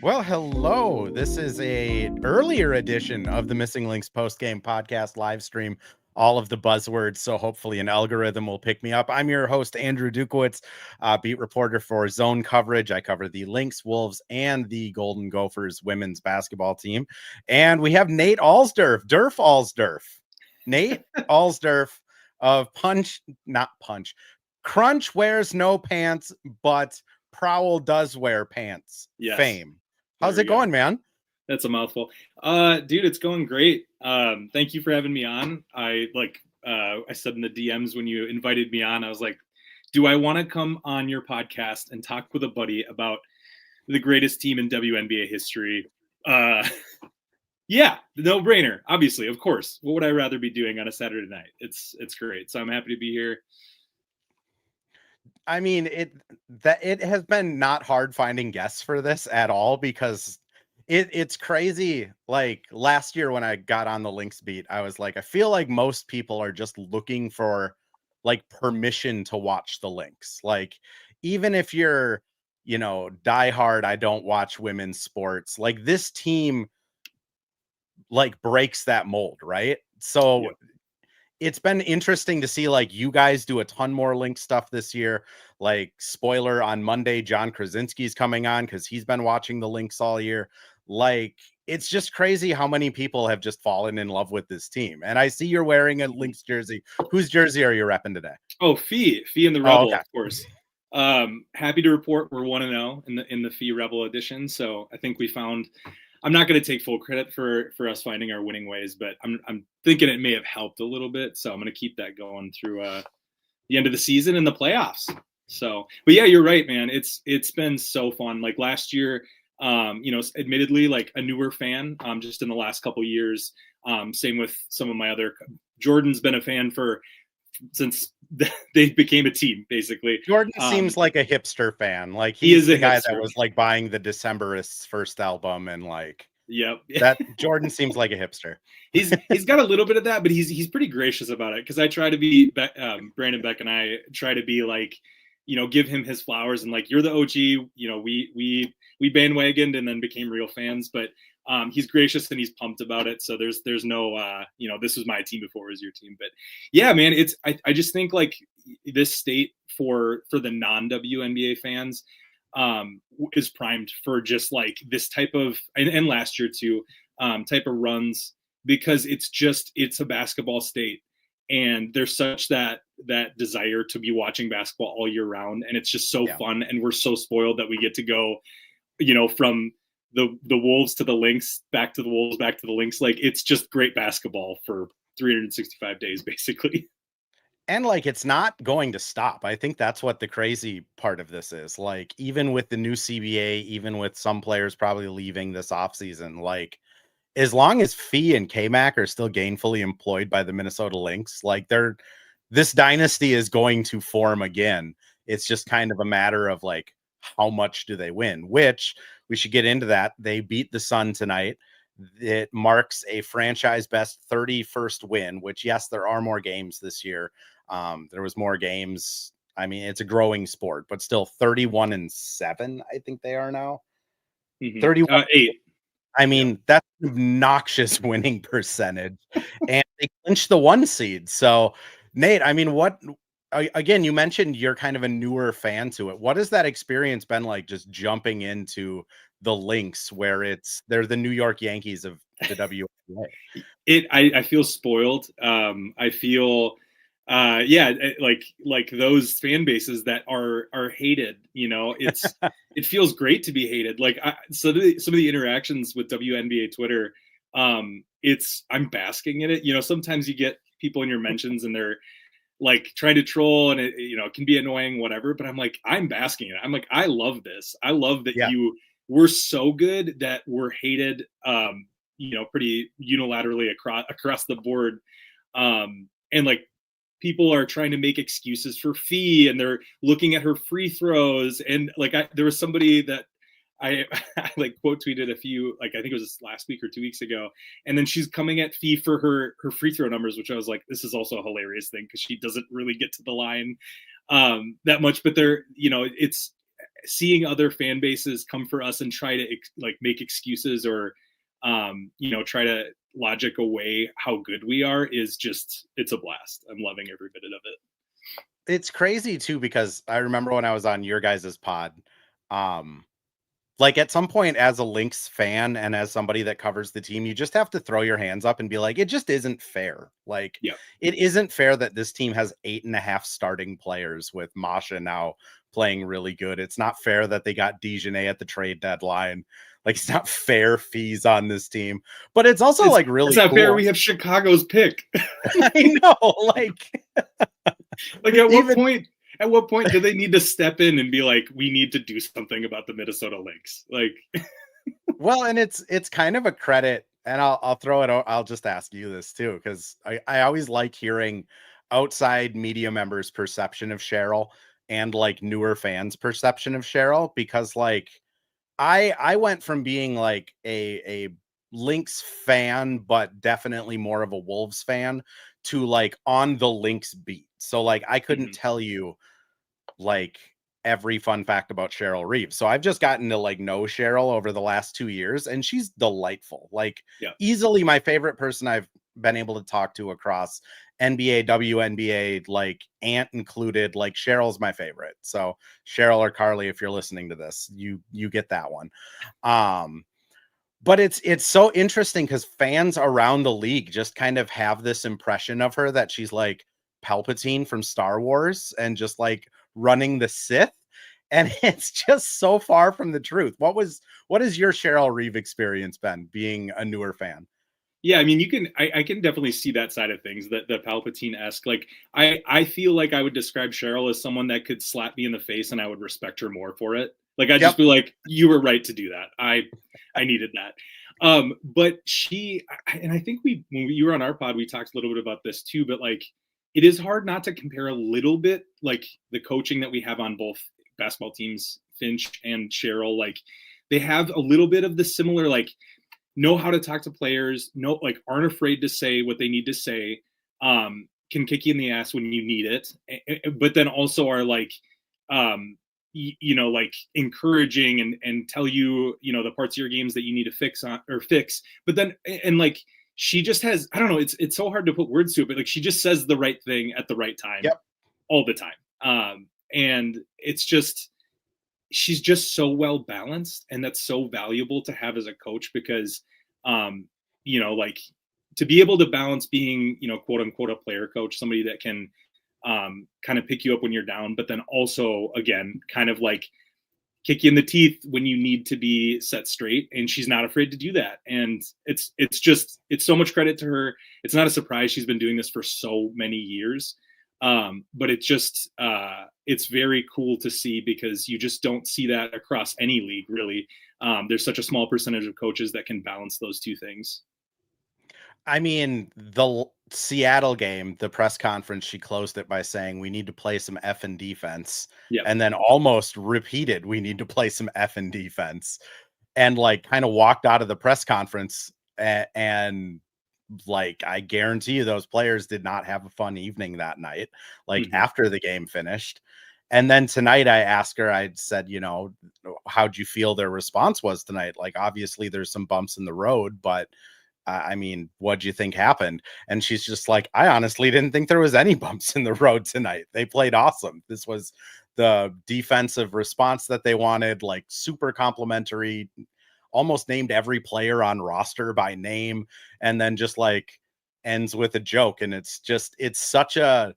Well, hello. This is a earlier edition of the Missing Links post-game podcast live stream. All of the buzzwords, so hopefully an algorithm will pick me up. I'm your host, Andrew Dukowitz, beat reporter for Zone Coverage. I cover the Lynx, Wolves, and the Golden Gophers women's basketball team. And we have Nate Alsdurf, Nate Alsdurf of Crunch wears no pants, but Prowl does wear pants. Yes. Fame. How's it going, man? That's a mouthful. Dude, it's going great. Thank you for having me on. I said in the DMs when you invited me on, I was like, do I want to come on your podcast and talk with a buddy about the greatest team in WNBA history? Yeah, no brainer. Obviously, of course. What would I rather be doing on a Saturday night? It's great. So I'm happy to be here. I mean, it has been not hard finding guests for this at all, because it's crazy. Like last year when I got on the Lynx beat, I was like, I feel like most people are just looking for like permission to watch the Lynx. Like, even if you're, diehard, I don't watch women's sports, like this team like breaks that mold, right? So Yep. It's been interesting to see like you guys do a ton more Lynx stuff this year. Like, spoiler, on Monday, John Krasinski's coming on because he's been watching the Lynx all year. Like, it's just crazy how many people have just fallen in love with this team. And I see you're wearing a Lynx jersey. Whose jersey are you repping today? Oh, Fee and the Rebel, okay. Of course. Happy to report we're 1-0 in the Fee Rebel edition. So I think we found. I'm not going to take full credit for us finding our winning ways, but I'm thinking it may have helped a little bit. So I'm going to keep that going through the end of the season and the playoffs. So, but yeah, you're right, man. It's been so fun. Like last year, admittedly, like a newer fan, just in the last couple years. Same with some of my other. Jordan's been a fan since they became a team, basically. Jordan seems like a hipster fan. Like, he is the a guy hipster. that was like buying the Decemberists' first album, and like, yep, that Jordan seems like a hipster. He's got a little bit of that, but he's pretty gracious about it, because I try to be Brandon Beck and I try to be like, give him his flowers, and like, you're the OG. We bandwagoned and then became real fans, but he's gracious and he's pumped about it. So there's no this was my team before it was your team. But yeah, man, I just think like this state for the non-WNBA fans is primed for just like this type of, and last year too, type of runs, because it's a basketball state, and there's such that desire to be watching basketball all year round, and it's just so fun, and we're so spoiled that we get to go from the Wolves to the Lynx, back to the Wolves, back to the Lynx. Like, it's just great basketball for 365 days, basically. And like, it's not going to stop. I think that's what the crazy part of this is. Like, even with the new CBA, even with some players probably leaving this offseason, like, as long as Fee and K-Mac are still gainfully employed by the Minnesota Lynx, like, this dynasty is going to form again. It's just kind of a matter of like, how much do they win? Which we should get into that. They beat the Sun tonight. It marks a franchise best 31st win, which, yes, there are more games this year. There was more games. I mean, it's a growing sport, but still 31-7, I think they are now. 31-8. I mean, that's an obnoxious winning percentage. And they clinched the 1 seed. So, Nate, I mean, again, you mentioned you're kind of a newer fan to it. What has that experience been like, just jumping into the Lynx, where they're the New York Yankees of the WNBA? I feel spoiled. I feel like those fan bases that are hated, it feels great to be hated. Like, some of the interactions with WNBA Twitter, I'm basking in it. Sometimes you get people in your mentions and they're like trying to troll, and it can be annoying, whatever, but I'm like, I'm basking in it. I'm like, I love this. I love that we're so good that we're hated, pretty unilaterally across the board. And like, people are trying to make excuses for Fee, and they're looking at her free throws. And like, there was somebody that I like quote tweeted a few, like, I think it was last week or 2 weeks ago. And then she's coming at Fee for her free throw numbers, which I was like, this is also a hilarious thing, because she doesn't really get to the line that much. But they're, seeing other fan bases come for us and try to like make excuses or try to logic away how good we are is just, it's a blast. I'm loving every bit of it. It's crazy too, because I remember when I was on your guys' pod, um, like at some point as a Lynx fan and as somebody that covers the team, you just have to throw your hands up and be like, it just isn't fair. Like, Yeah. it isn't fair that this team has 8.5 starting players with Masha now playing really good. It's not fair that they got Dejanay at the trade deadline. Like, it's not fair fees on this team, but it's also like really it's not cool. fair. We have Chicago's pick. I know, like at what point do they need to step in and be like, we need to do something about the Minnesota Lynx? Like, well, and it's kind of a credit, and I'll throw it out. I'll just ask you this too, because I always like hearing outside media members' perception of Cheryl and like newer fans' perception of Cheryl, because like I went from being like a Lynx fan, but definitely more of a Wolves fan, to like on the Lynx beat. So like I couldn't tell you like every fun fact about Cheryl Reeves. So I've just gotten to like know Cheryl over the last 2 years, and she's delightful. Like easily my favorite person I've been able to talk to across NBA, WNBA, like Ant included. Like Cheryl's my favorite. So Cheryl or Carly, if you're listening to this, you get that one. But it's so interesting because fans around the league just kind of have this impression of her that she's like Palpatine from Star Wars and just like running the Sith. And it's just so far from the truth. What has your Cheryl Reeve experience been being a newer fan? Yeah, I mean, I can definitely see that side of things, that the Palpatine-esque. Like, I feel like I would describe Cheryl as someone that could slap me in the face and I would respect her more for it. Like, I'd just be like, you were right to do that. I needed that. But and I think when you were on our pod, we talked a little bit about this too, but like, it is hard not to compare a little bit, like the coaching that we have on both basketball teams, Finch and Cheryl, like they have a little bit of the similar, like, know how to talk to players, like aren't afraid to say what they need to say, can kick you in the ass when you need it, but then also are like, like encouraging and tell you, the parts of your games that you need to fix. But then, and like, she just has, I don't know, it's so hard to put words to it, but like, she just says the right thing at the right time all the time. And it's just, she's just so well balanced, and that's so valuable to have as a coach, because like to be able to balance being, quote unquote, a player coach, somebody that can kind of pick you up when you're down, but then also again kind of like kick you in the teeth when you need to be set straight, and she's not afraid to do that. And it's so much credit to her. It's not a surprise, she's been doing this for so many years. But it's very cool to see, because you just don't see that across any league, really. There's such a small percentage of coaches that can balance those two things. I mean, the Seattle game, the press conference, she closed it by saying, we need to play some effing defense. And then almost repeated, we need to play some effing defense. And like kind of walked out of the press conference and like, I guarantee you those players did not have a fun evening that night, like after the game finished. And then tonight I asked her, I said, how'd you feel their response was tonight? Like, obviously there's some bumps in the road, but I mean, what'd you think happened? And she's just like, I honestly didn't think there was any bumps in the road tonight. They played awesome. This was the defensive response that they wanted, like super complimentary, almost named every player on roster by name, and then just like ends with a joke. And it's such a,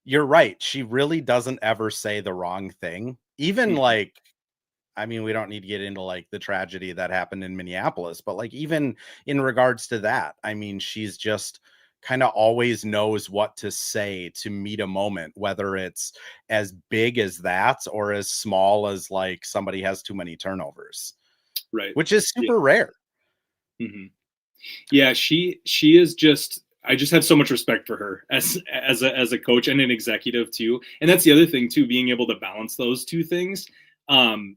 you're right. She really doesn't ever say the wrong thing. Even like, I mean, we don't need to get into like the tragedy that happened in Minneapolis, but like even in regards to that, I mean, she's just kind of always knows what to say to meet a moment, whether it's as big as that or as small as like somebody has too many turnovers. Right. Which is super rare. Yeah, she is just, I just have so much respect for her as a coach and an executive too. And that's the other thing too, being able to balance those two things.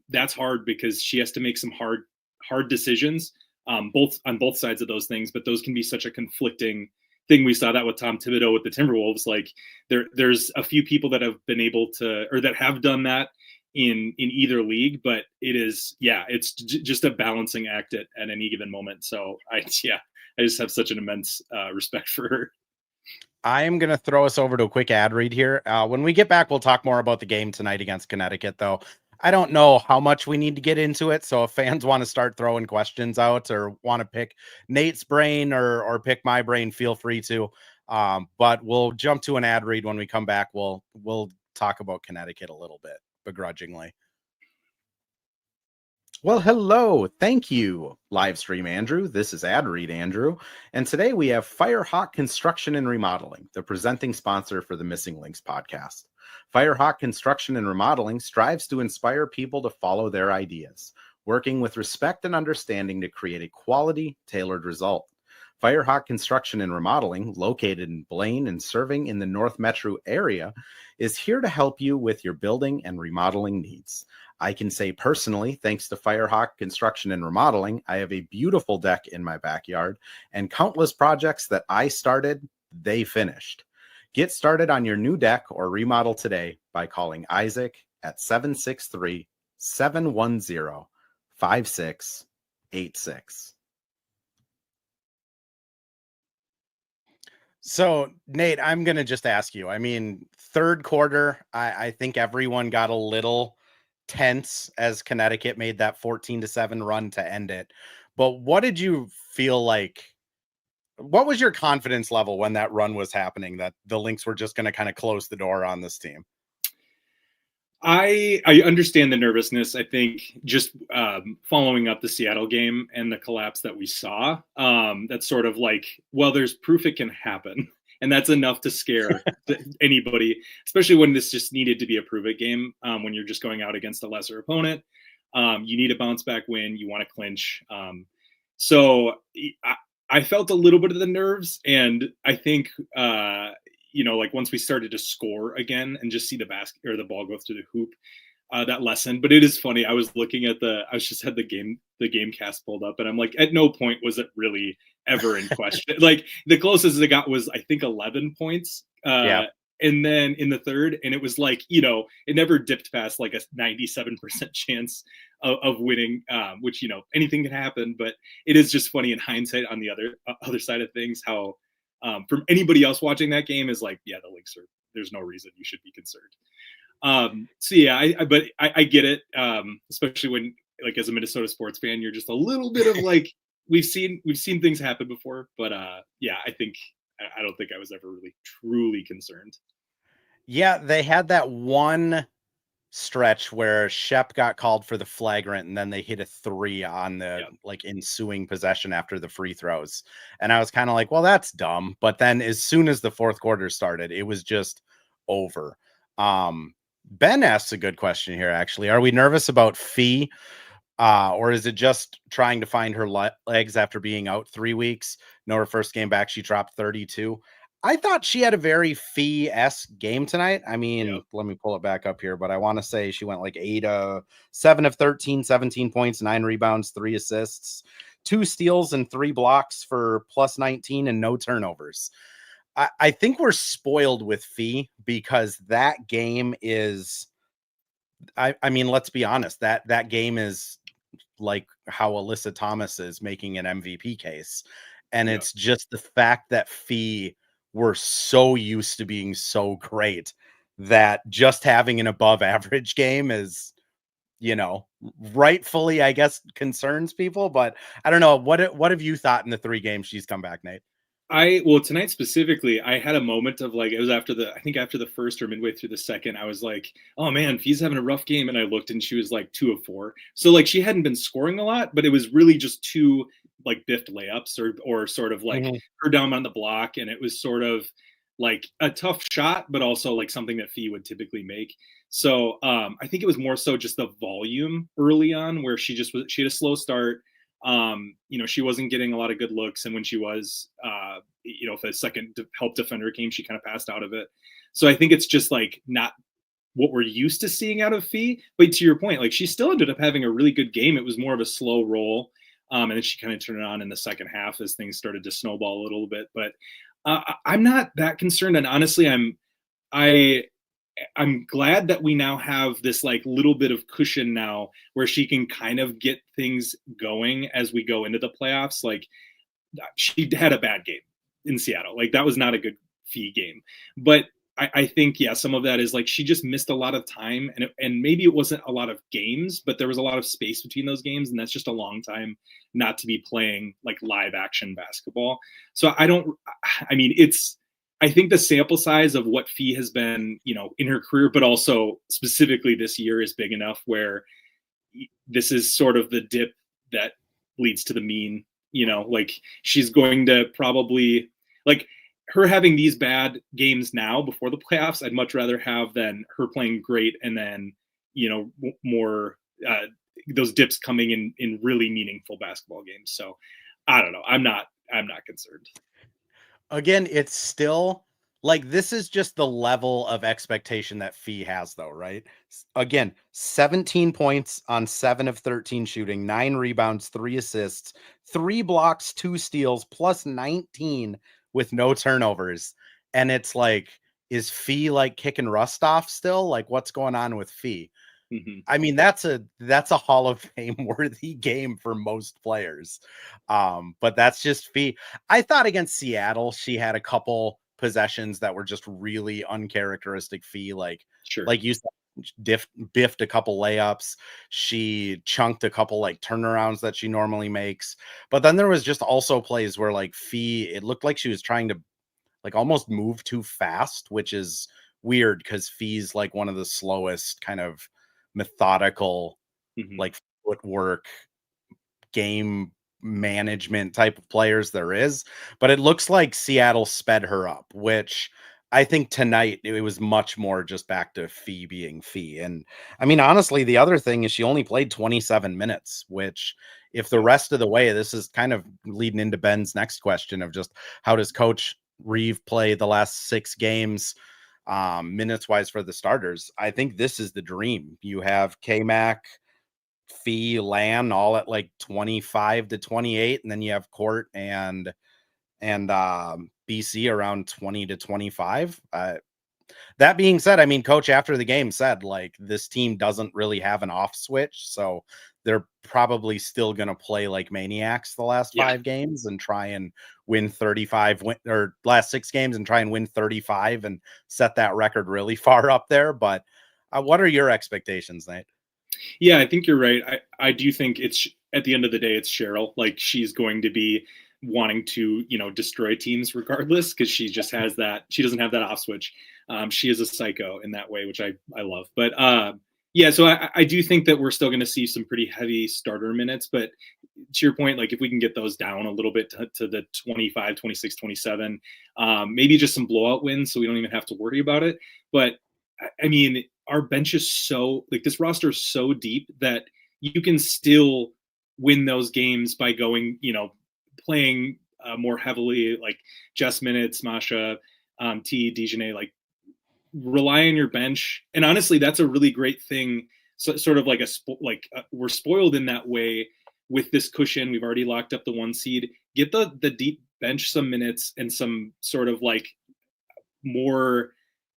That's hard, because she has to make some hard decisions, both on both sides of those things, but those can be such a conflicting thing. We saw that with Tom Thibodeau with the Timberwolves. Like there's a few people that have been able to, or that have done that in either league, but it's just a balancing act at any given moment. So I just have such an immense respect for her. I am going to throw us over to a quick ad read here. When we get back, we'll talk more about the game tonight against Connecticut, though. I don't know how much we need to get into it. So if fans want to start throwing questions out or want to pick Nate's brain or pick my brain, feel free to. But we'll jump to an ad read when we come back. We'll talk about Connecticut a little bit begrudgingly. Well, hello. Thank you, Livestream Andrew. This is Ad Read Andrew. And today we have Firehawk Construction and Remodeling, the presenting sponsor for the Missing Links podcast. Firehawk Construction and Remodeling strives to inspire people to follow their ideas, working with respect and understanding to create a quality, tailored result. Firehawk Construction and Remodeling, located in Blaine and serving in the North Metro area, is here to help you with your building and remodeling needs. I can say personally, thanks to Firehawk Construction and Remodeling, I have a beautiful deck in my backyard and countless projects that I started, they finished. Get started on your new deck or remodel today by calling Isaac at 763-710-5686. So, Nate, I'm going to just ask you. I mean, third quarter, I think everyone got a little tense as Connecticut made that 14-7 run to end it. But what did you feel like? What was your confidence level when that run was happening, that the Lynx were just going to kind of close the door on this team? I understand the nervousness. I think just following up the Seattle game and the collapse that we saw, that's sort of like, well, there's proof it can happen. And that's enough to scare anybody, especially when this just needed to be a prove it game. When you're just going out against a lesser opponent, you need a bounce back win. You want to clinch. So I felt a little bit of the nerves, and I think like once we started to score again and just see the basket or the ball go through the hoop, that lesson. But it is funny. I was looking at I just had the game cast pulled up, and I'm like, at no point was it really ever in question. Like the closest it got was I think 11 points. Yeah. And then in the third, and it was like, it never dipped past like a 97% chance of winning, which, anything can happen. But it is just funny in hindsight on the other side of things, how from anybody else watching that game is like, yeah, the Lynx there's no reason you should be concerned. So yeah, I get it. Especially when, like, as a Minnesota sports fan, you're just a little bit of like, we've seen things happen before, but yeah, I don't think I was ever really truly concerned. Yeah, they had that one stretch where Shep got called for the flagrant, and then they hit a 3 on the like ensuing possession after the free throws. And I was kind of like, well, that's dumb. But then as soon as the fourth quarter started, it was just over. Ben asks a good question here, actually. Are we nervous about Fee? Or is it just trying to find her legs after being out 3 weeks? No, her first game back, she dropped 32. I thought she had a very Fee-esque game tonight. I mean, let me pull it back up here, but I want to say she went like 7 of 13, 17 points, 9 rebounds, 3 assists, 2 steals, and 3 blocks for plus 19 and no turnovers. I think we're spoiled with Fee because that game is, I mean, let's be honest, that game is like how Alyssa Thomas is making an MVP case. And it's just the fact that Fee were so used to being so great that just having an above average game is, rightfully, I guess, concerns people. But I don't know. What have you thought in the 3 games she's come back, Nate? Tonight specifically, I had a moment of like, it was after the first or midway through the second, I was like, oh man, Fee's having a rough game. And I looked and she was like 2 of 4. So like she hadn't been scoring a lot, but it was really just 2 like biffed layups or sort of like her down on the block. And it was sort of like a tough shot, but also like something that Fee would typically make. So I think it was more so just the volume early on where she had a slow start. She wasn't getting a lot of good looks. And when she was, if a second help defender came, she kind of passed out of it. So I think it's just like not what we're used to seeing out of Fee. But to your point, like she still ended up having a really good game. It was more of a slow roll. And then she kind of turned it on in the second half as things started to snowball a little bit. But I'm not that concerned. And honestly, I'm glad that we now have this like little bit of cushion now where she can kind of get things going as we go into the playoffs. Like she had a bad game in Seattle. Like that was not a good Fee game. But I think yeah, some of that is like she just missed a lot of time, and maybe it wasn't a lot of games, but there was a lot of space between those games, and that's just a long time not to be playing like live action basketball. So I don't. I mean, it's. I think the sample size of what Fee has been, in her career, but also specifically this year, is big enough where this is sort of the dip that leads to the mean. Like she's going to probably like her having these bad games now before the playoffs. I'd much rather have than her playing great and then more those dips coming in really meaningful basketball games. So I don't know. I'm not concerned. Again, it's still like this is just the level of expectation that Fee has, though, right? Again, 17 points on 7 of 13 shooting, 9 rebounds, 3 assists, 3 blocks, 2 steals, plus 19 with no turnovers. And it's like, is Fee like kicking rust off still? Like, what's going on with Fee? Mm-hmm. I mean, that's a Hall of Fame worthy game for most players. But that's just Fee. I thought against Seattle, she had a couple possessions that were just really uncharacteristic Fee. Sure. Like you said, biffed a couple layups. She chunked a couple like turnarounds that she normally makes. But then there was just also plays where like Fee, it looked like she was trying to like almost move too fast, which is weird because Fee's like one of the slowest kind of methodical, Mm-hmm. like footwork, game management type of players there is. But it looks like Seattle sped her up, which I think tonight it was much more just back to Fee being Fee. And I mean, honestly, the other thing is she only played 27 minutes, which if the rest of the way, this is kind of leading into Ben's next question of just how does Coach Reeve play the last 6 games minutes wise for the starters. I think this is the dream. You have K-Mac, Fee, Lan all at like 25 to 28, and then you have Court and BC around 20 to 25. That being said, I mean, Coach after the game said like this team doesn't really have an off switch, so they're probably still going to play like maniacs the last 5 games and try and win 35 or last 6 games and try and win 35 and set that record really far up there. But what are your expectations, Nate? Yeah, I think you're right. I do think it's at the end of the day, it's Cheryl. Like she's going to be wanting to, destroy teams regardless because she just has that. She doesn't have that off switch. She is a psycho in that way, which I love. But yeah, so I do think that we're still going to see some pretty heavy starter minutes. But to your point, like if we can get those down a little bit to the 25, 26, 27, maybe just some blowout wins so we don't even have to worry about it. But I mean, our bench is so like this roster is so deep that you can still win those games by going, playing more heavily, like Jess minutes, Masha, T, Dejanay, like rely on your bench. And honestly, that's a really great thing. So, sort of like we're spoiled in that way with this cushion. We've already locked up the 1 seed. Get the deep bench some minutes and some sort of like more,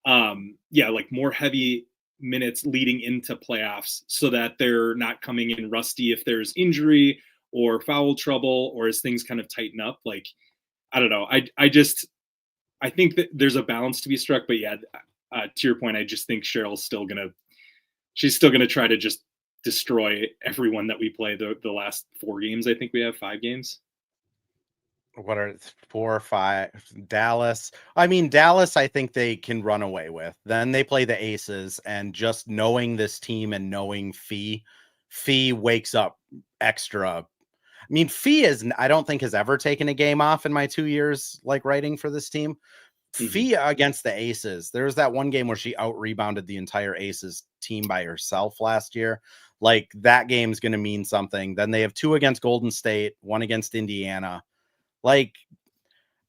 like more heavy minutes leading into playoffs so that they're not coming in rusty if there's injury or foul trouble or as things kind of tighten up. Like, I don't know. I think that there's a balance to be struck, but yeah, to your point, I just think she's still going to try to just destroy everyone that we play the last 4 games. I think we have 5 games. What are 4 or 5? Dallas. I mean, Dallas, I think they can run away with. Then they play the Aces, and just knowing this team and knowing Fee wakes up extra. I mean, I don't think has ever taken a game off in my 2 years like writing for this team. Fee against the Aces. There's that one game where she out rebounded the entire Aces team by herself last year. Like that game's going to mean something. Then they have 2 against Golden State, 1 against Indiana. Like,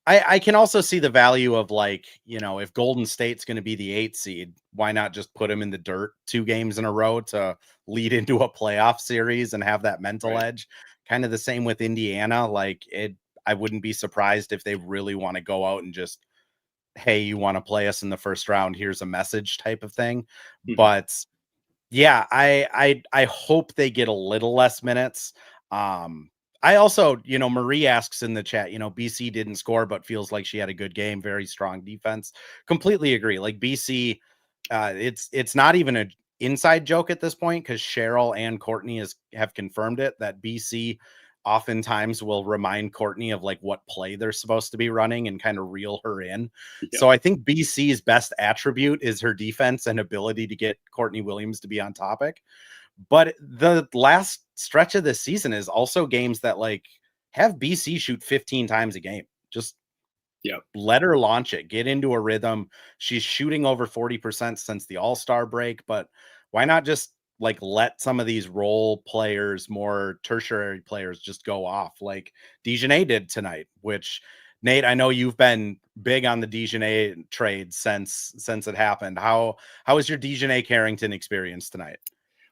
I can also see the value of like, if Golden State's going to be the 8 seed, why not just put them in the dirt 2 games in a row to lead into a playoff series and have that mental edge? Kind of the same with Indiana. Like I wouldn't be surprised if they really want to go out and just hey, you want to play us in the first round? Here's a message type of thing. Mhm. But yeah, I hope they get a little less minutes. I also, Marie asks in the chat, BC didn't score, but feels like she had a good game, very strong defense. Completely agree. Like BC, it's not even an inside joke at this point because Cheryl and Courtney have confirmed it that BC oftentimes will remind Courtney of like what play they're supposed to be running and kind of reel her in. Yeah. So I think BC's best attribute is her defense and ability to get Courtney Williams to be on topic. But the last stretch of this season is also games that like have BC shoot 15 times a game. Just Yeah. let her launch it, get into a rhythm. She's shooting over 40% since the All-Star break, but why not just like let some of these role players, more tertiary players just go off like Dejanay did tonight, which Nate, I know you've been big on the Dejanay trade since it happened. How was your Dejanay Carrington experience tonight?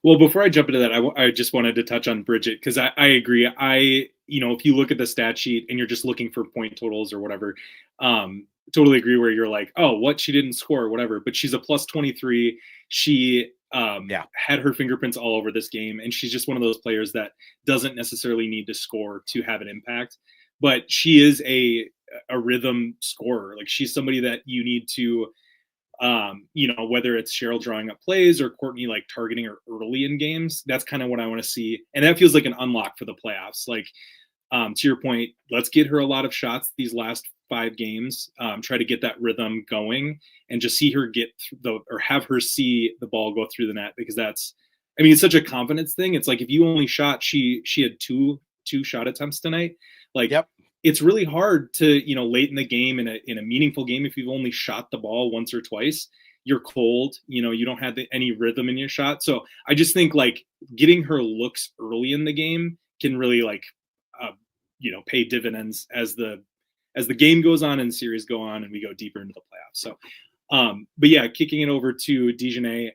Well, before I jump into that, I just wanted to touch on Bridget because I agree. If you look at the stat sheet and you're just looking for point totals or whatever, totally agree where you're like, oh, what, she didn't score or whatever, but she's a plus 23. She Yeah. had her fingerprints all over this game, and she's just one of those players that doesn't necessarily need to score to have an impact, but she is a rhythm scorer. Like, she's somebody that you need to whether it's Cheryl drawing up plays or Courtney like targeting her early in games. That's kind of what I want to see. And that feels like an unlock for the playoffs. Like, to your point, let's get her a lot of shots these last 5 games, try to get that rhythm going and just see her have her see the ball go through the net, because it's such a confidence thing. It's like, if you only shot, she had two shot attempts tonight. Like, Yep. It's really hard to, late in the game, in a meaningful game, if you've only shot the ball once or twice, you're cold, you don't have any rhythm in your shot. So I just think like getting her looks early in the game can really like, pay dividends as the game goes on and series go on and we go deeper into the playoffs. So, but yeah, kicking it over to Dejanay.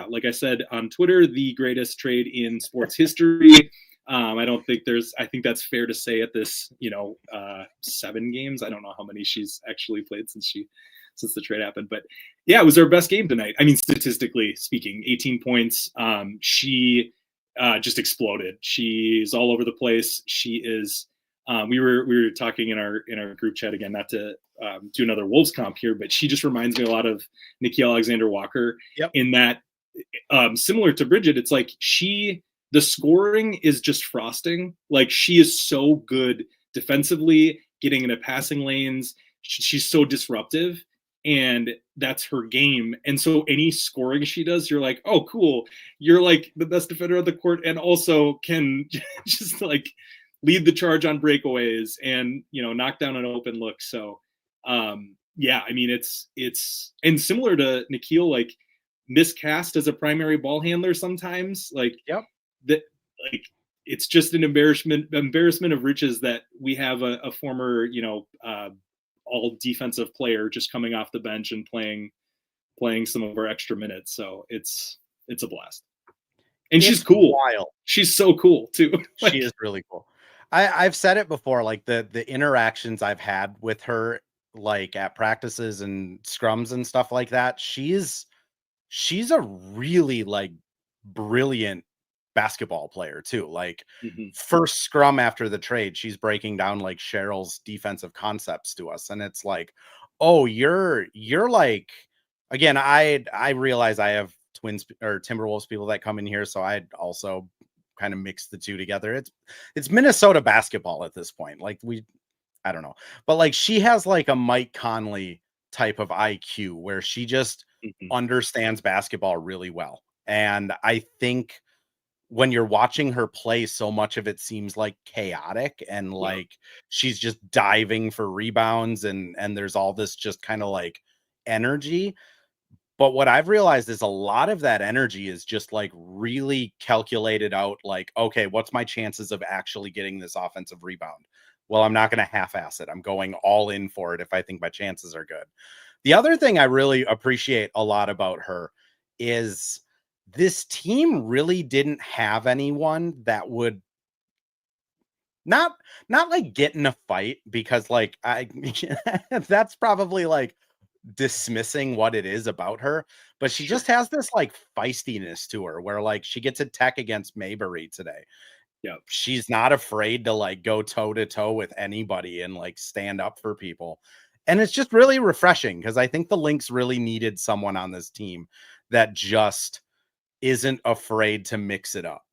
Like I said on Twitter, the greatest trade in sports history. I think that's fair to say at this, 7 games. I don't know how many she's actually played since the trade happened, but yeah, it was her best game tonight. I mean, statistically speaking, 18 points. She just exploded. She's all over the place. She is. We were talking in our group chat again, not to do another Wolves comp here, but she just reminds me a lot of Nikki Alexander-Walker. Yep. In that, similar to Bridget, it's like the scoring is just frosting. Like, she is so good defensively, getting into passing lanes. She's so disruptive, and that's her game. And so any scoring she does, you're like, oh, cool. You're like the best defender on the court, and also can just like lead the charge on breakaways and, knock down an open look. So, it's and similar to Nikhil, like miscast as a primary ball handler sometimes. Like, Yep. That, like, it's just an embarrassment of riches that we have a former, all defensive player just coming off the bench and playing some of our extra minutes. So it's a blast. And she's cool. Wild. She's so cool too. She is really cool. I've said it before, like the interactions I've had with her, like at practices and scrums and stuff like that, she's a really like brilliant basketball player too. Like, first scrum after the trade, she's breaking down like Cheryl's defensive concepts to us, and it's like, oh, you're like, again, I realize I have Twins or Timberwolves people that come in here, so I'd also kind of mix the two together. It's Minnesota basketball at this point. Like, I don't know, but like she has like a Mike Conley type of IQ where she just understands basketball really well. And I think when you're watching her play, so much of it seems like chaotic and like she's just diving for rebounds and there's all this just kind of like energy. But what I've realized is a lot of that energy is just like really calculated out, like, okay, what's my chances of actually getting this offensive rebound? Well, I'm not going to half-ass it. I'm going all in for it if I think my chances are good. The other thing I really appreciate a lot about her is this team really didn't have anyone that would not like get in a fight, because like that's probably like dismissing what it is about her, but she just has this like feistiness to her where like she gets a tech against Maybury today. Yeah. She's not afraid to like go toe to toe with anybody and like stand up for people. And it's just really refreshing because I think the Lynx really needed someone on this team that just isn't afraid to mix it up.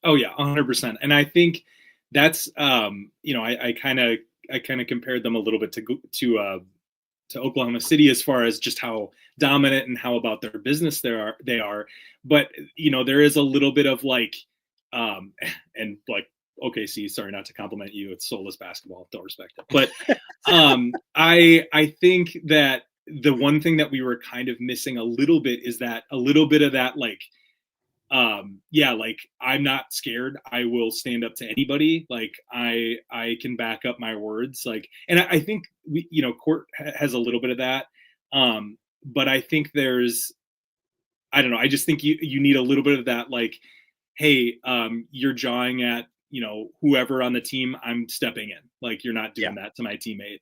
Oh yeah, 100%. And I think that's I kind of compared them a little bit to Oklahoma City as far as just how dominant and how about their business they are. But there is a little bit of like and like OKC, sorry not to compliment you, it's soulless basketball, don't respect it. But I think that the one thing that we were kind of missing a little bit is that a little bit of that like like I'm not scared, I will stand up to anybody, like I can back up my words, like, and I think Court has a little bit of that, but I think there's, I don't know, I just think you need a little bit of that, like, hey, you're jawing at whoever on the team, I'm stepping in, like you're not doing that to my teammate.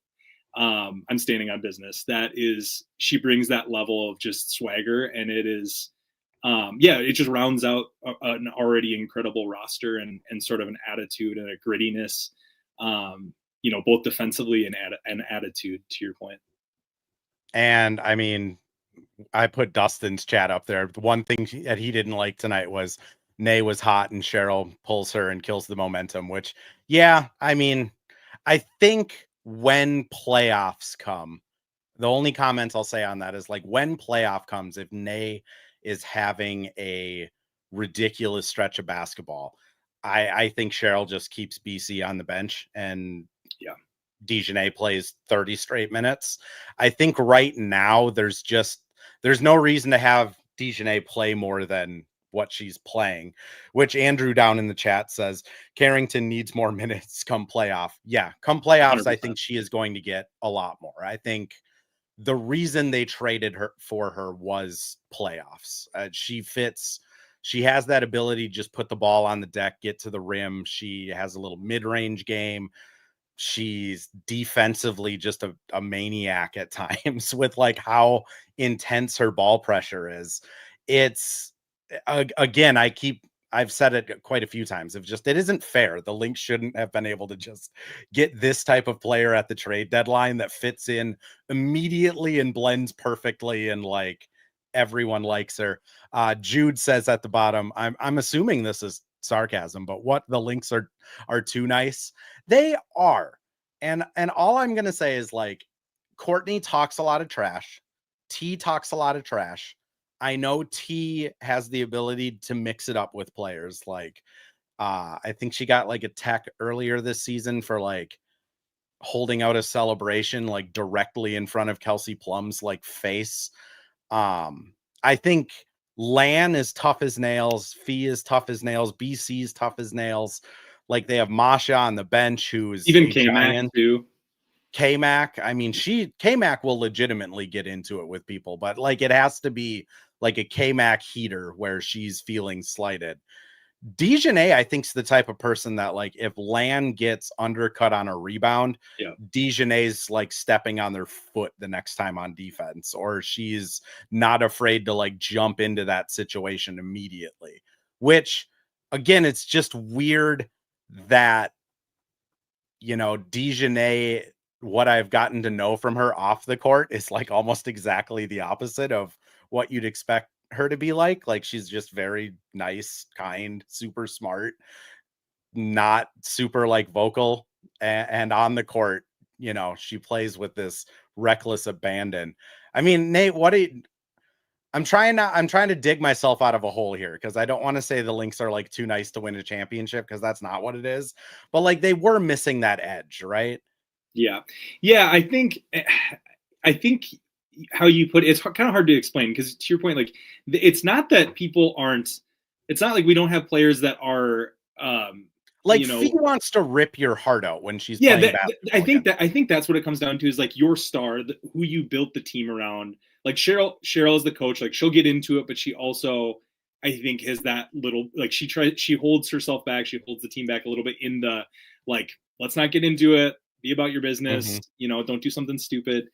I'm standing on business. That is, she brings that level of just swagger, and it is it just rounds out an already incredible roster and sort of an attitude and a grittiness, both defensively and attitude, to your point. And I mean, I put Dustin's chat up there. The one thing that he didn't like tonight was Nay was hot and Cheryl pulls her and kills the momentum, which, yeah, I mean, I think when playoffs come, the only comments I'll say on that is like when playoff comes, if Nay is having a ridiculous stretch of basketball, I think Cheryl just keeps BC on the bench and Dejanay plays 30 straight minutes. I think right now there's no reason to have Dejanay play more than what she's playing, which Andrew down in the chat says Carrington needs more minutes come playoff. Yeah, come playoffs, 100%. I think she is going to get a lot more. I think the reason they traded her for her was playoffs. She has that ability to just put the ball on the deck, get to the rim. She has a little mid-range game. She's defensively just a maniac at times with like how intense her ball pressure is. It's again, I've said it quite a few times. It isn't fair. The Lynx shouldn't have been able to just get this type of player at the trade deadline that fits in immediately and blends perfectly and like everyone likes her. Jude says at the bottom, I'm assuming this is sarcasm, but what, the Lynx are too nice? They are. And all I'm going to say is like Courtney talks a lot of trash. T talks a lot of trash. I know T has the ability to mix it up with players. Like, I think she got like a tech earlier this season for like holding out a celebration, like directly in front of Kelsey Plum's like face. I think Lan is tough as nails. Fee is tough as nails. BC is tough as nails. Like they have Masha on the bench, who's even K-Mac too. K-Mac, I mean, K-Mac will legitimately get into it with people, but like it has to be like a K-Mac heater where she's feeling slighted. Dejanay, I think, is the type of person that like if Lan gets undercut on a rebound, Dejanay's like stepping on their foot the next time on defense, or she's not afraid to like jump into that situation immediately. Which, again, it's just weird that Dejanay, what I've gotten to know from her off the court is like almost exactly the opposite of what you'd expect her to be like. Like she's just very nice, kind, super smart, not super like vocal, and on the court, she plays with this reckless abandon. I mean, Nate, I'm trying to dig myself out of a hole here because I don't want to say the Lynx are like too nice to win a championship because that's not what it is. But like they were missing that edge, right? Yeah. I think how you put it, it's kind of hard to explain because to your point, like it's not that people aren't. It's not like we don't have players that are. Like Fee wants to rip your heart out when she's playing basketball. I think that's what it comes down to is like your star, who you built the team around. Like Cheryl is the coach. Like she'll get into it, but she also, I think, has that little like she holds herself back. She holds the team back a little bit in the like, let's not get into it. Be about your business. Mm-hmm. Don't do something stupid.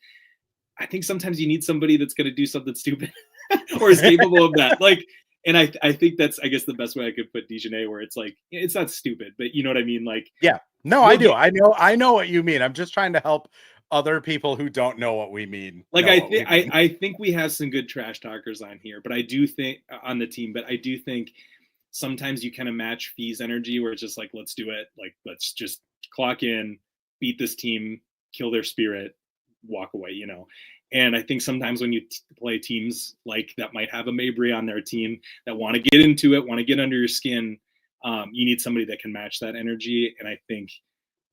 I think sometimes you need somebody that's going to do something stupid or is capable of that. Like, and I think that's, I guess, the best way I could put Dejanay, where it's like, it's not stupid, but you know what I mean? Like, yeah, no, I do. I know what you mean. I'm just trying to help other people who don't know what we mean. Like, I think we have some good trash talkers on here, but I do think on the team, but I do think sometimes you kind of match Fee's energy where it's just like, let's do it. Like, let's just clock in, beat this team, kill their spirit, walk away, you know? And I think sometimes when you play teams like that might have a Mabry on their team that want to get into it, want to get under your skin, you need somebody that can match that energy. And I think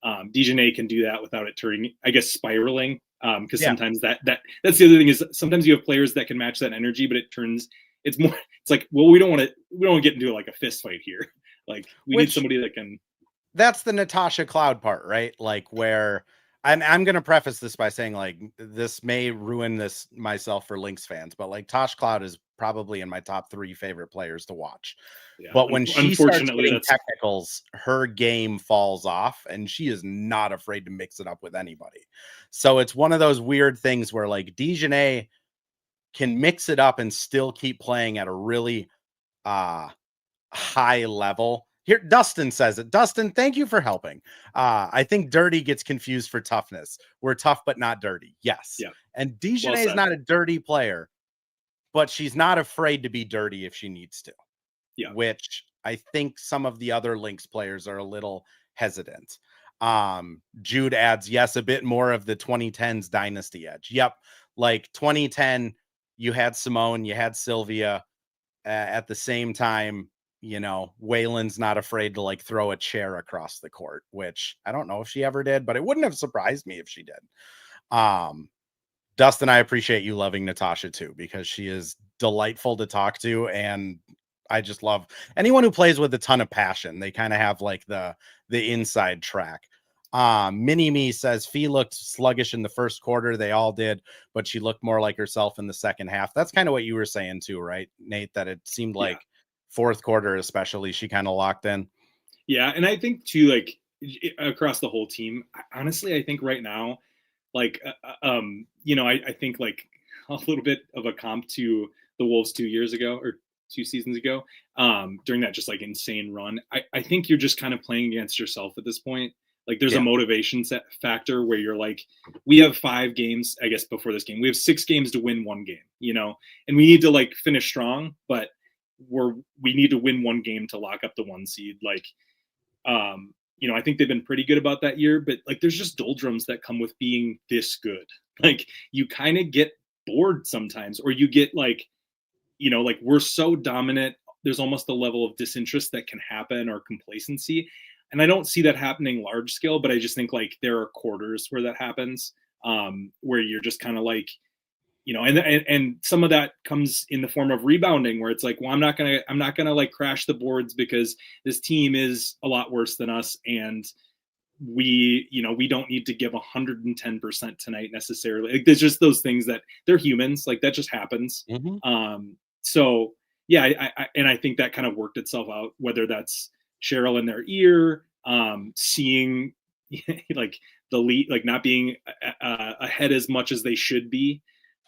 Dejanay can do that without it turning, I guess, spiraling. Because sometimes that's the other thing is sometimes you have players that can match that energy, but it's like, well, we don't want to get into like a fist fight here. Like we need somebody that can. That's the Natasha Cloud part, right? Like where I'm going to preface this by saying like, this may ruin myself for Lynx fans, but like Tosh Cloud is probably in my top 3 favorite players to watch. Yeah, but when she starts getting technicals, her game falls off and she is not afraid to mix it up with anybody. So it's one of those weird things where like Dejanay can mix it up and still keep playing at a really high level. Here, Dustin says it. Dustin, thank you for helping. I think dirty gets confused for toughness. We're tough, but not dirty. Yes. Yeah. And Dejanay is not a dirty player, but she's not afraid to be dirty if she needs to. Yeah. Which I think some of the other Lynx players are a little hesitant. Jude adds, yes, a bit more of the 2010s dynasty edge. Yep. Like 2010, you had Simone, you had Sylvia. At the same time, you know, Waylon's not afraid to like throw a chair across the court, which I don't know if she ever did, but it wouldn't have surprised me if she did. Dustin, I appreciate you loving Natasha too, because she is delightful to talk to. And I just love anyone who plays with a ton of passion. They kind of have like the inside track. Mini Me says Fee looked sluggish in the first quarter. They all did, but she looked more like herself in the second half. That's kind of what you were saying too, right, Nate? That it seemed like fourth quarter, especially, she kind of locked in. Yeah. And I think too, like across the whole team, honestly, I think right now, like, you know, I think like a little bit of a comp to the Wolves 2 years ago or 2 seasons ago, during that just like insane run. I think you're just kind of playing against yourself at this point. Like there's a motivation factor where you're like, we have 5 games, I guess, before this game. We have 6 games to win 1 game, you know, and we need to like finish strong, but we need to win 1 game to lock up the 1 seed. Like, you know, I think they've been pretty good about that year, but like there's just doldrums that come with being this good. Like you kind of get bored sometimes, or you get like, you know, like we're so dominant. There's almost a level of disinterest that can happen or complacency. And I don't see that happening large scale, but I just think like there are quarters where that happens, where you're just kind of like, you know, and some of that comes in the form of rebounding, where it's like, well, I'm not gonna like crash the boards because this team is a lot worse than us, and we don't need to give 110% tonight necessarily. Like, there's just those things that they're humans, like that just happens. Mm-hmm. So yeah, I think that kind of worked itself out, whether that's Cheryl in their ear, seeing like the lead, like not being ahead as much as they should be.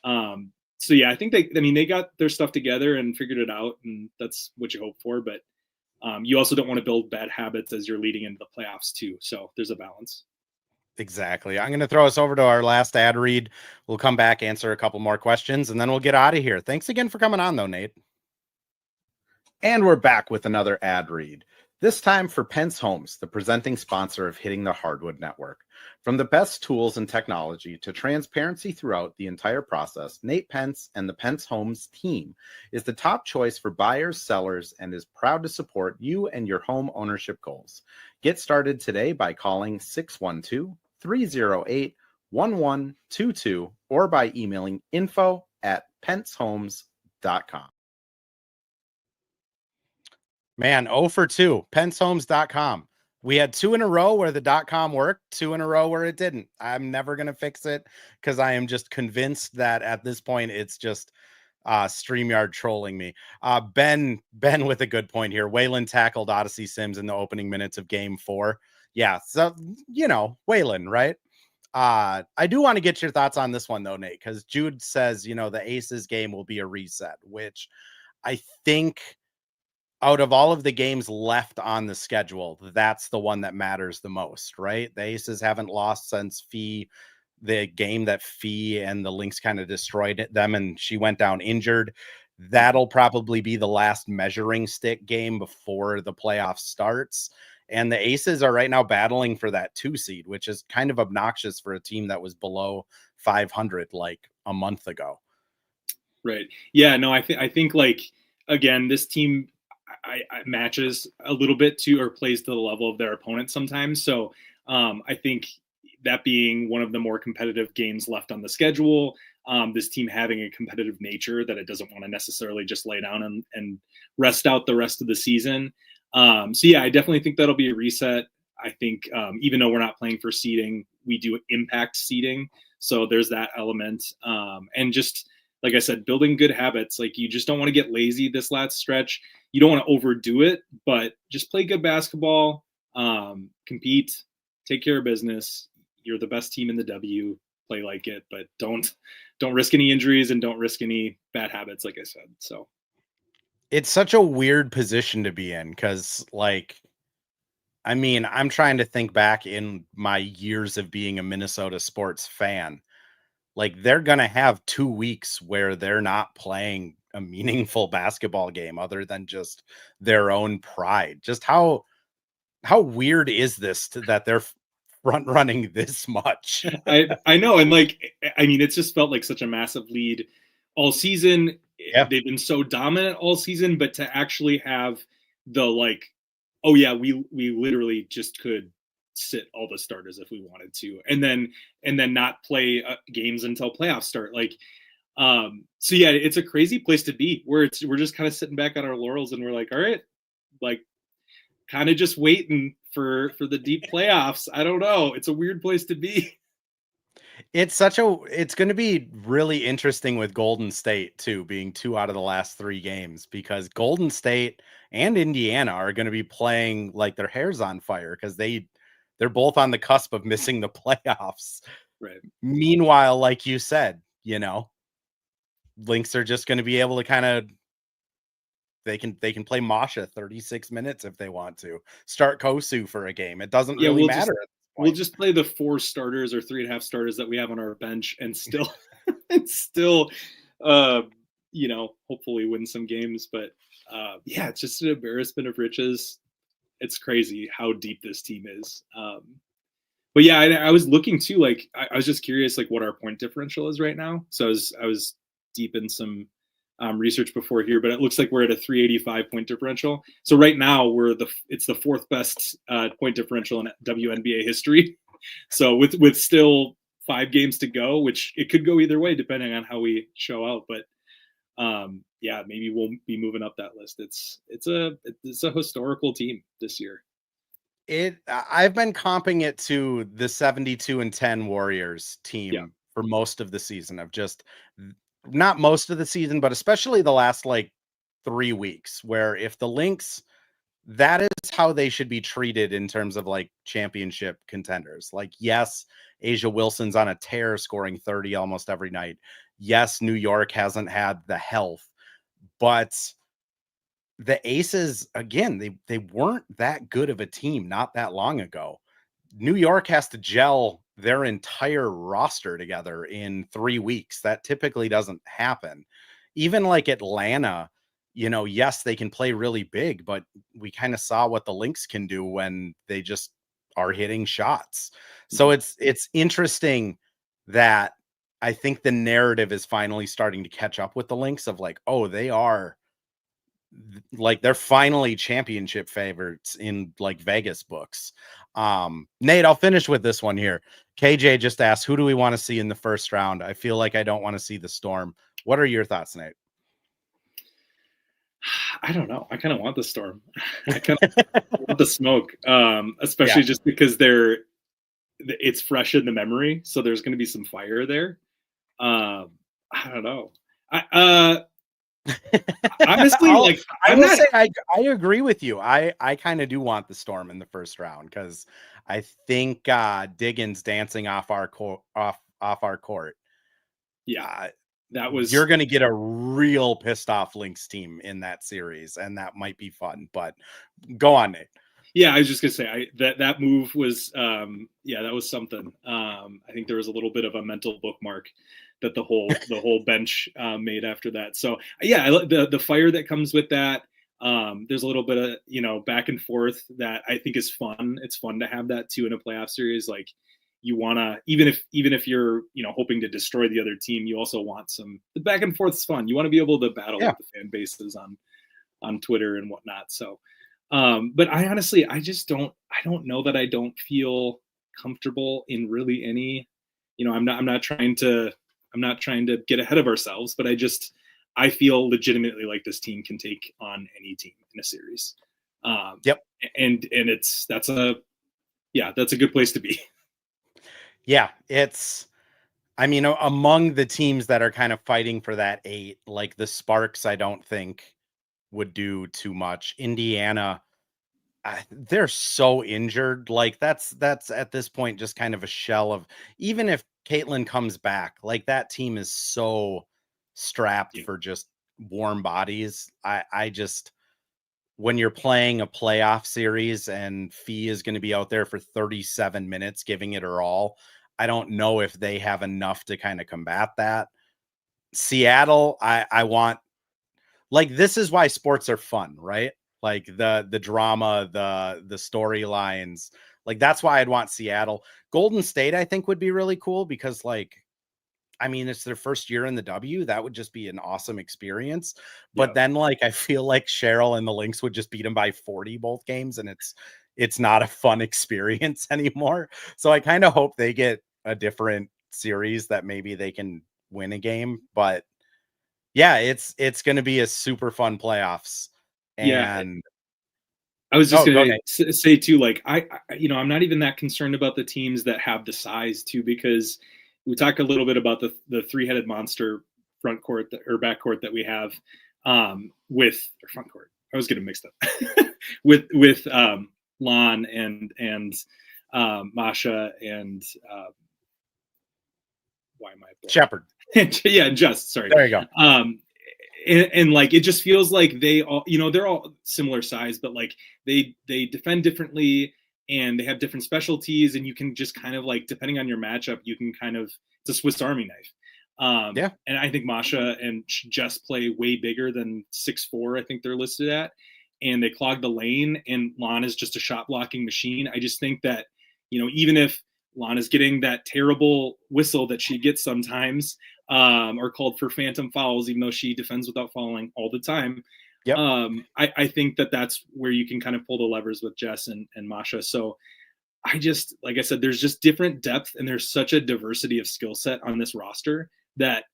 So yeah, I think they got their stuff together and figured it out, and that's what you hope for. But you also don't want to build bad habits as you're leading into the playoffs too. So there's a balance. Exactly. I'm going to throw us over to our last ad read. We'll come back, answer a couple more questions, and then we'll get out of here. Thanks again for coming on though, Nate. And we're back with another ad read. This time for Pence Homes, the presenting sponsor of Hitting the Hardwood Network. From the best tools and technology to transparency throughout the entire process, Nate Pence and the Pence Homes team is the top choice for buyers, sellers, and is proud to support you and your home ownership goals. Get started today by calling 612-308-1122 or by emailing info@pencehomes.com. Man, 0 for 2, pencehomes.com. We had 2 in a row where the .com worked, 2 in a row where it didn't. I'm never going to fix it because I am just convinced that at this point it's just StreamYard trolling me. Ben with a good point here. Waylon tackled Odyssey Sims in the opening minutes of game 4. Yeah, so, you know, Waylon, right? I do want to get your thoughts on this one though, Nate, because Jude says, the Aces game will be a reset, which I think out of all of the games left on the schedule, that's the one that matters the most, right? The Aces haven't lost since the game that Fee and the Lynx kind of destroyed them, and she went down injured. That'll probably be the last measuring stick game before the playoff starts. And the Aces are right now battling for that 2 seed, which is kind of obnoxious for a team that was below 500 like a month ago. Right. Yeah, no, I think like, again, this team I matches a little bit to, or plays to the level of their opponent sometimes. So I think that being one of the more competitive games left on the schedule, this team having a competitive nature that it doesn't want to necessarily just lay down and rest out the rest of the season. So yeah, I definitely think that'll be a reset. I think even though we're not playing for seeding, we do impact seeding. So there's that element. And just, like I said, building good habits. Like, you just don't want to get lazy this last stretch. You don't want to overdo it, but just play good basketball, compete, take care of business. You're the best team in the W. Play like it, but don't risk any injuries and don't risk any bad habits, like I said. So It's such a weird position to be in because, like, I mean, I'm trying to think back in my years of being a Minnesota sports fan. Like, they're going to have 2 weeks where they're not playing a meaningful basketball game other than just their own pride. Just how weird is this that they're front running this much? I know, and like, I mean, it's just felt like such a massive lead all season. Yeah. They've been so dominant all season, but to actually have the, like, oh yeah, we literally just could sit all the starters if we wanted to, and then not play games until playoffs start. Like, so yeah, it's a crazy place to be, where we're just kind of sitting back on our laurels and we're like, all right, like, kind of just waiting for the deep playoffs. I don't know. It's a weird place to be. It's going to be really interesting with Golden State too, being 2 out of the last 3 games, because Golden State and Indiana are going to be playing like their hair's on fire because they're both on the cusp of missing the playoffs. Right. Meanwhile, like you said, Lynx are just going to be able to kind of they can play Masha 36 minutes if they want to. Start Kosu for a game. It doesn't really matter at this point. We'll just play the 4 starters or 3.5 starters that we have on our bench and still and still hopefully win some games. But yeah, it's just an embarrassment of riches. It's crazy how deep this team is. But yeah, I was looking too, like, I was just curious, like, what our point differential is right now. So I was deep in some research before here, but it looks like we're at a 385 point differential. So right now it's the 4th best point differential in WNBA history. So with still 5 games to go, which it could go either way depending on how we show out. But yeah, maybe we'll be moving up that list. It's a historical team this year. I've been comping it to the 72-10 Warriors team for most of the season, of just not most of the season, but especially the last like 3 weeks, where if the Lynx, that is how they should be treated in terms of like championship contenders. Like, yes, Asia Wilson's on a tear, scoring 30 almost every night. Yes, New York hasn't had the health, but the Aces, again, they weren't that good of a team not that long ago. New York has to gel their entire roster together in 3 weeks. That typically doesn't happen. Even like Atlanta, yes, they can play really big, but we kind of saw what the Lynx can do when they just are hitting shots. So it's interesting that I think the narrative is finally starting to catch up with the Lynx of like, oh, they're finally championship favorites in like Vegas books. Nate, I'll finish with this one here. KJ just asked, who do we want to see in the first round? I feel like I don't want to see the Storm. What are your thoughts, Nate? I don't know. I kind of want the Storm. I kind of want the smoke, especially just because it's fresh in the memory. So there's going to be some fire there. I don't know. Honestly, like I will say I agree with you. I kind of do want the Storm in the first round because I think Diggins dancing off our court. Yeah, that was. You're going to get a real pissed off Lynx team in that series, and that might be fun. But go on, Nate. Yeah, I was just gonna say that move was that was something. I think there was a little bit of a mental bookmark that the whole bench made after that. So yeah, the fire that comes with that. There's a little bit of back and forth that I think is fun. It's fun to have that too in a playoff series. Like you wanna even if you're hoping to destroy the other team, you also want the back and forth is fun. You want to be able to battle with the fan bases on Twitter and whatnot. So. But I honestly, I don't know that I don't feel comfortable in really any, I'm not trying to get ahead of ourselves, but I feel legitimately like this team can take on any team in a series. Yep. And that's a good place to be. Yeah. Among the teams that are kind of fighting for that 8, like the Sparks, I don't think would do too much. Indiana, they're so injured. Like that's at this point just kind of a shell of, even if Caitlin comes back, like that team is so strapped for just warm bodies. I just, when you're playing a playoff series and Fee is going to be out there for 37 minutes giving it her all, I don't know if they have enough to kind of combat that. Seattle, I want, like, this is why sports are fun, right? Like the drama, the storylines, like that's why I'd want Seattle. Golden State, I think, would be really cool because, like, it's their first year in the W. That would just be an awesome experience. But then, like, I feel like Cheryl and the Lynx would just beat them by 40 both games, and it's not a fun experience anymore. So I kind of hope they get a different series that maybe they can win a game. But yeah, it's going to be a super fun playoffs. And I was just going to say too, like I'm not even that concerned about the teams that have the size too, because we talk a little bit about the three-headed monster front court or back court that we have with front court. I was getting mixed up with Lon and Masha and why am I Shepard? Yeah, just sorry. There you go. And like it just feels like they all, they're all similar size, but like they defend differently and they have different specialties, and you can just kind of, like, depending on your matchup, you can kind of, it's a Swiss Army knife. And I think Masha and Jess play way bigger than 6'4", I think they're listed at, and they clog the lane, and Lon is just a shot blocking machine. I just think that, even if Lana's getting that terrible whistle that she gets sometimes, or called for phantom fouls, even though she defends without fouling all the time. Yep. I think that's where you can kind of pull the levers with Jess and Masha. So I just, like I said, there's just different depth, and there's such a diversity of skill set on this roster that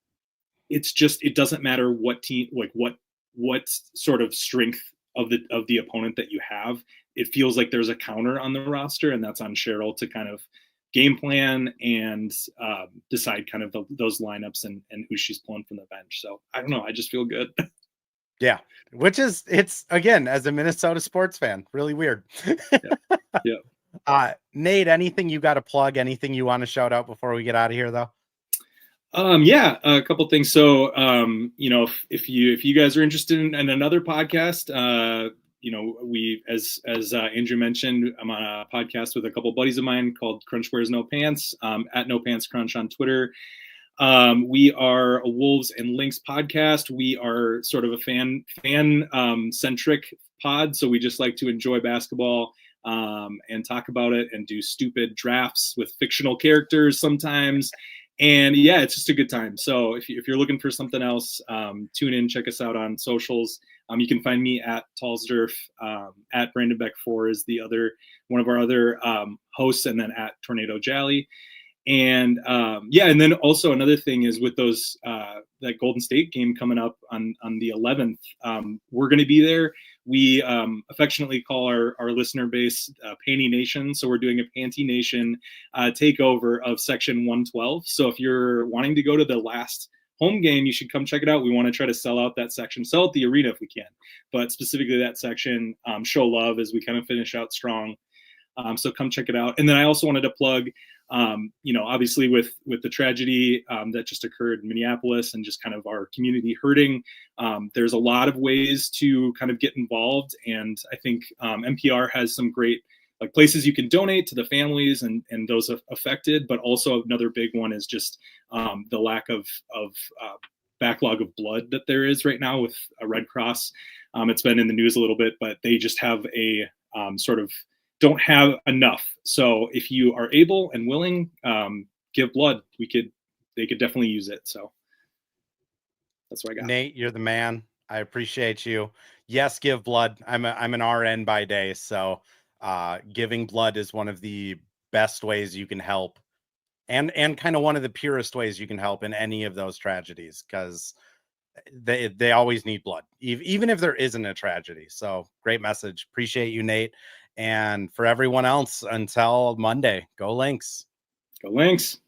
it doesn't matter what team, like what sort of strength of the opponent that you have. It feels like there's a counter on the roster, and that's on Cheryl to kind of game plan and decide kind of those lineups and who she's pulling from the bench. So I don't know. I just feel good. Yeah. Which is, it's, again, as a Minnesota sports fan, really weird. Yeah. Nate, anything you got to plug, anything you want to shout out before we get out of here though? Yeah, a couple things. So, if you guys are interested in another podcast, we, as Andrew mentioned, I'm on a podcast with a couple buddies of mine called Crunch Wears No Pants, at No Pants Crunch on Twitter. We are a Wolves and Lynx podcast. We are sort of a fan centric pod. So we just like to enjoy basketball, and talk about it and do stupid drafts with fictional characters sometimes. And yeah, it's just a good time. So if you're looking for something else, tune in, check us out on socials. You can find me at Alsdurf, at Brandon Beck 4 is one of our other hosts, and then at Tornado Jally. And and then also another thing is with those that Golden State game coming up on the 11th, we're going to be there. We affectionately call our listener base Panty Nation. So we're doing a Panty Nation takeover of Section 112. So if you're wanting to go to the last home game, you should come check it out. We want to try to sell out that section, sell out the arena if we can, but specifically that section, show love as we kind of finish out strong. So come check it out. And then I also wanted to plug, obviously with the tragedy that just occurred in Minneapolis and just kind of our community hurting, there's a lot of ways to kind of get involved. And I think NPR has some great places you can donate to the families and those affected. But also another big one is just the lack of backlog of blood that there is right now with a Red Cross. It's been in the news a little bit, but they just have a sort of don't have enough. So if you are able and willing, give blood. They could definitely use it. So that's what I got. Nate, you're the man. I appreciate you. Yes, give blood. I'm an RN by day, so giving blood is one of the best ways you can help, and kind of one of the purest ways you can help in any of those tragedies, because they always need blood, even if there isn't a tragedy. So great message. Appreciate you, Nate. And for everyone else, until Monday, go Lynx. Go Lynx.